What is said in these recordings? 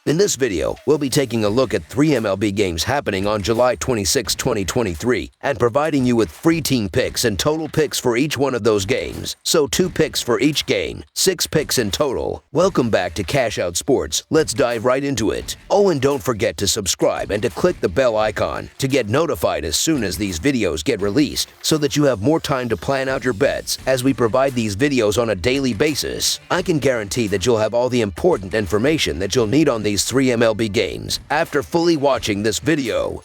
In this video, we'll be taking a look at 3 MLB games happening on July 26, 2023, and providing you with free team picks and total picks for each one of those games. So 2 picks for each game, 6 picks in total. Welcome back to Cash Out Sports. Let's dive right into it. Oh, and don't forget to subscribe and to click the bell icon to get notified as soon as these videos get released, so that you have more time to plan out your bets as we provide these videos on a daily basis. I can guarantee that you'll have all the important information that you'll need on these 3 MLB games after fully watching this video.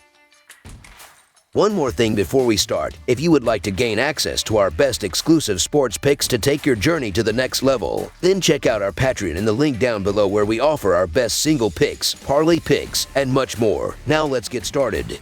One more thing before we start. If you would like to gain access to our best exclusive sports picks to take your journey to the next level, then check out our Patreon in the link down below, where we offer our best single picks, parlay picks, and much more. Now let's get started.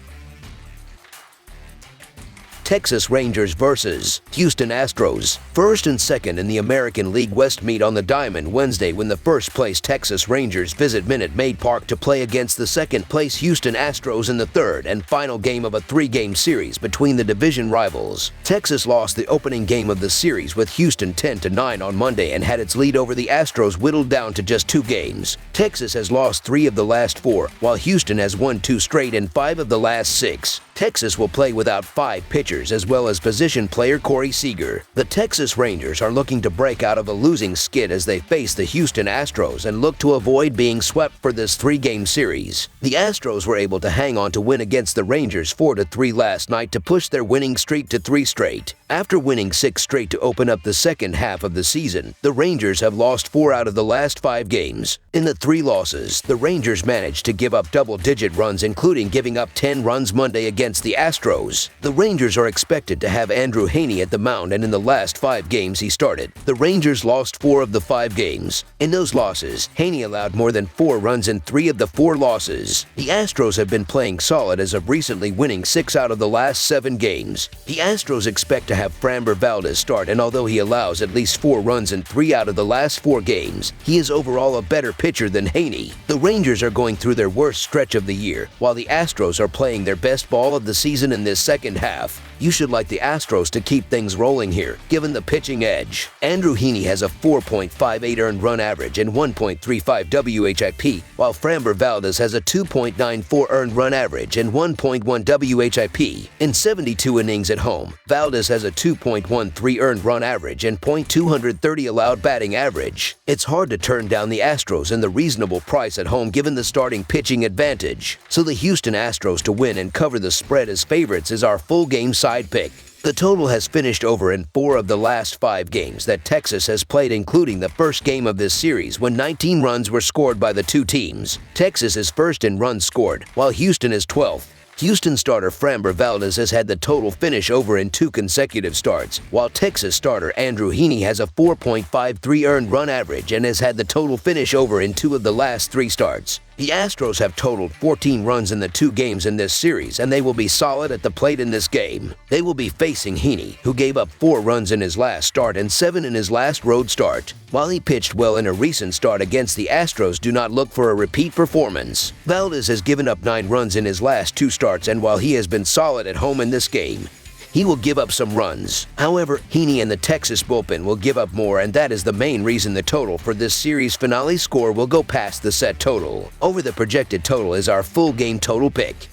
Texas Rangers versus Houston Astros. First and second in the American League West meet on the diamond Wednesday when the first-place Texas Rangers visit Minute Maid Park to play against the second-place Houston Astros in the third and final game of a 3-game series between the division rivals. Texas lost the opening game of the series with Houston 10-9 on Monday and had its lead over the Astros whittled down to just 2 games. Texas has lost 3 of the last 4, while Houston has won 2 straight and 5 of the last 6. Texas will play without 5 pitchers as well as position player Corey Seager. The Texas Rangers are looking to break out of a losing skid as they face the Houston Astros and look to avoid being swept for this 3-game series. The Astros were able to hang on to win against the Rangers 4-3 last night to push their winning streak to 3 straight. After winning 6 straight to open up the second half of the season, the Rangers have lost 4 out of the last 5 games. In the 3 losses, the Rangers managed to give up double-digit runs, including giving up 10 runs Monday against the Astros. The Rangers are expected to have Andrew Heaney at the mound, and in the last 5 games he started, the Rangers lost 4 of the 5 games. In those losses, Heaney allowed more than 4 runs in 3 of the 4 losses. The Astros have been playing solid as of recently, winning 6 out of the last 7 games. The Astros expect to have Framber Valdez start, and although he allows at least 4 runs in 3 out of the last 4 games, he is overall a better pitcher than Heaney. The Rangers are going through their worst stretch of the year, while the Astros are playing their best ball of the season in this second half. You should like the Astros to keep things rolling here, given the pitching edge. Andrew Heaney has a 4.58 earned run average and 1.35 WHIP, while Framber Valdez has a 2.94 earned run average and 1.1 WHIP. In 72 innings at home, Valdez has a 2.13 earned run average and .230 allowed batting average. It's hard to turn down the Astros in the reasonable price at home given the starting pitching advantage. So the Houston Astros to win and cover the spread as favorites is our full game side pick. The total has finished over in 4 of the last 5 games that Texas has played, including the first game of this series when 19 runs were scored by the 2 teams. Texas is first in runs scored, while Houston is 12th. Houston starter Framber Valdez has had the total finish over in 2 consecutive starts, while Texas starter Andrew Heaney has a 4.53 earned run average and has had the total finish over in 2 of the last 3 starts. The Astros have totaled 14 runs in the 2 games in this series, and they will be solid at the plate in this game. They will be facing Heaney, who gave up 4 runs in his last start and 7 in his last road start. While he pitched well in a recent start against the Astros, do not look for a repeat performance. Valdez has given up 9 runs in his last 2 starts, and while he has been solid at home in this game, he will give up some runs. However, Heaney and the Texas bullpen will give up more, and that is the main reason the total for this series finale score will go past the set total. Over the projected total is our full game total pick.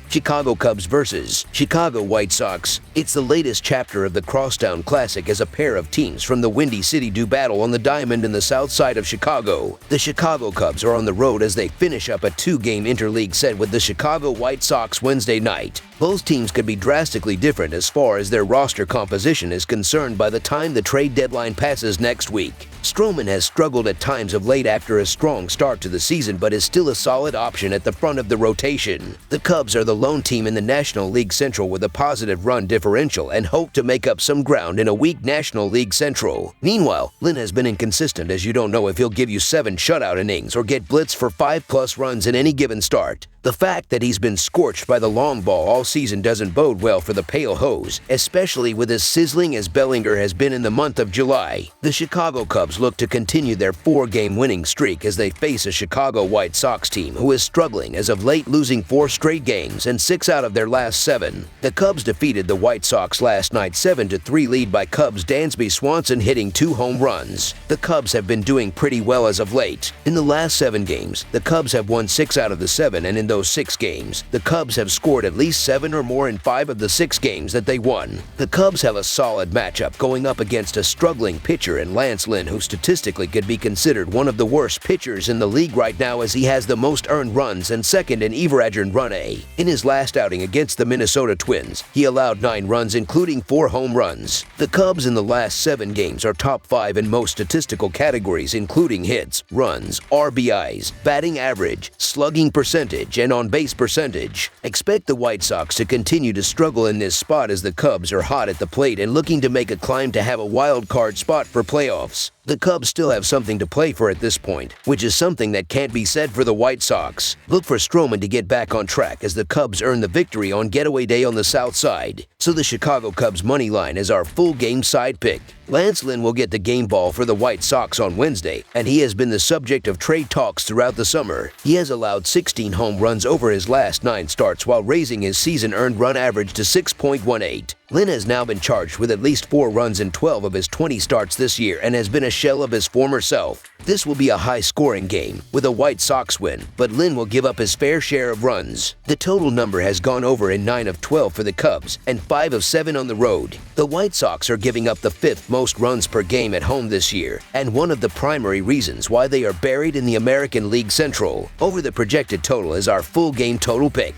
Chicago Cubs versus Chicago White Sox. It's the latest chapter of the Crosstown Classic as a pair of teams from the Windy City do battle on the diamond in the south side of Chicago. The Chicago Cubs are on the road as they finish up a 2-game interleague set with the Chicago White Sox Wednesday night. Both teams could be drastically different as far as their roster composition is concerned by the time the trade deadline passes next week. Stroman has struggled at times of late after a strong start to the season, but is still a solid option at the front of the rotation. The Cubs are the lone team in the National League Central with a positive run differential and hope to make up some ground in a weak National League Central. Meanwhile, Lynn has been inconsistent, as you don't know if he'll give you 7 shutout innings or get blitzed for 5+ runs in any given start. The fact that he's been scorched by the long ball all season doesn't bode well for the Pale Hose, especially with as sizzling as Bellinger has been in the month of July. The Chicago Cubs look to continue their 4-game winning streak as they face a Chicago White Sox team who is struggling as of late, losing 4 straight games and 6 out of their last 7. The Cubs defeated the White Sox last night 7-3 lead by Cubs Dansby Swanson hitting 2 home runs. The Cubs have been doing pretty well as of late. In the last 7 games, the Cubs have won 6 out of the 7, and in those 6 games, the Cubs have scored at least 7 or more in 5 of the 6 games that they won. The Cubs have a solid matchup going up against a struggling pitcher in Lance Lynn, who statistically could be considered one of the worst pitchers in the league right now, as he has the most earned runs and second in average earned run A. In his last outing against the Minnesota Twins, he allowed 9 runs, including 4 home runs. The Cubs in the last 7 games are top 5 in most statistical categories, including hits, runs, RBIs, batting average, slugging percentage, and on-base percentage. Expect the White Sox to continue to struggle in this spot as the Cubs are hot at the plate and looking to make a climb to have a wild card spot for playoffs. The Cubs still have something to play for at this point, which is something that can't be said for the White Sox. Look for Stroman to get back on track as the Cubs earn the victory on getaway day on the south side. So the Chicago Cubs money line is our full game side pick. Lance Lynn will get the game ball for the White Sox on Wednesday, and he has been the subject of trade talks throughout the summer. He has allowed 16 home runs over his last 9 starts while raising his season earned run average to 6.18. Lynn has now been charged with at least 4 runs in 12 of his 20 starts this year and has been a shell of his former self. This will be a high-scoring game with a White Sox win, but Lynn will give up his fair share of runs. The total number has gone over in 9 of 12 for the Cubs and 5 of 7 on the road. The White Sox are giving up the 5th most runs per game at home this year, and one of the primary reasons why they are buried in the American League Central. Over the projected total is our full game total pick.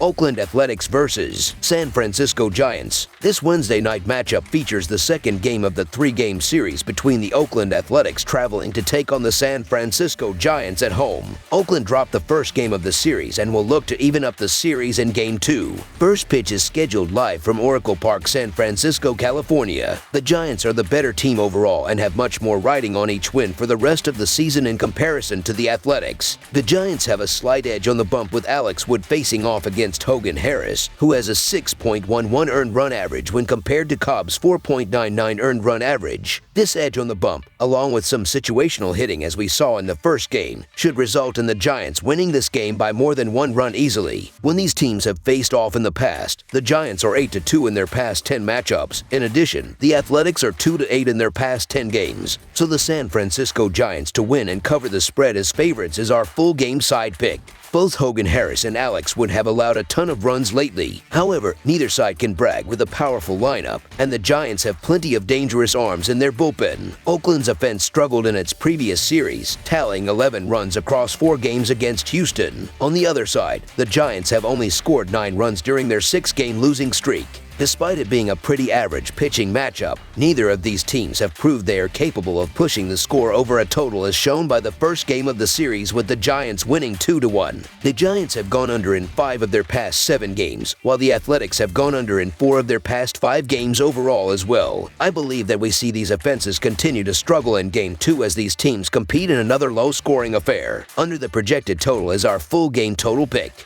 Oakland Athletics versus San Francisco Giants. This Wednesday night matchup features the second game of the 3-game series between the Oakland Athletics traveling to take on the San Francisco Giants at home. Oakland dropped the first game of the series and will look to even up the series in Game 2. First pitch is scheduled live from Oracle Park, San Francisco, California. The Giants are the better team overall and have much more riding on each win for the rest of the season in comparison to the Athletics. The Giants have a slight edge on the bump with Alex Wood facing off against Hogan Harris, who has a 6.11 earned run average when compared to Cobb's 4.99 earned run average. This edge on the bump, along with some situational hitting as we saw in the first game, should result in the Giants winning this game by more than 1 run easily. When these teams have faced off in the past, the Giants are 8-2 in their past 10 matchups. In addition, the Athletics are 2-8 in their past 10 games. So the San Francisco Giants to win and cover the spread as favorites is our full game side pick. Both Hogan Harris and Alex Wood have allowed a ton of runs lately. However, neither side can brag with a powerful lineup, and the Giants have plenty of dangerous arms in their bullpen. Oakland's offense struggled in its previous series, tallying 11 runs across 4 games against Houston. On the other side, the Giants have only scored 9 runs during their 6-game losing streak. Despite it being a pretty average pitching matchup, neither of these teams have proved they are capable of pushing the score over a total, as shown by the first game of the series with the Giants winning 2-1. The Giants have gone under in 5 of their past 7 games, while the Athletics have gone under in 4 of their past 5 games overall as well. I believe that we see these offenses continue to struggle in Game 2 as these teams compete in another low-scoring affair. Under the projected total is our full game total pick.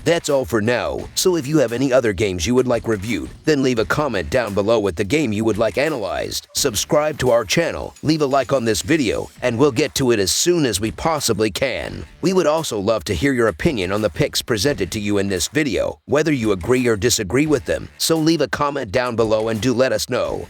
That's all for now, so if you have any other games you would like reviewed, then leave a comment down below with the game you would like analyzed. Subscribe to our channel, leave a like on this video, and we'll get to it as soon as we possibly can. We would also love to hear your opinion on the picks presented to you in this video, whether you agree or disagree with them, so leave a comment down below and do let us know.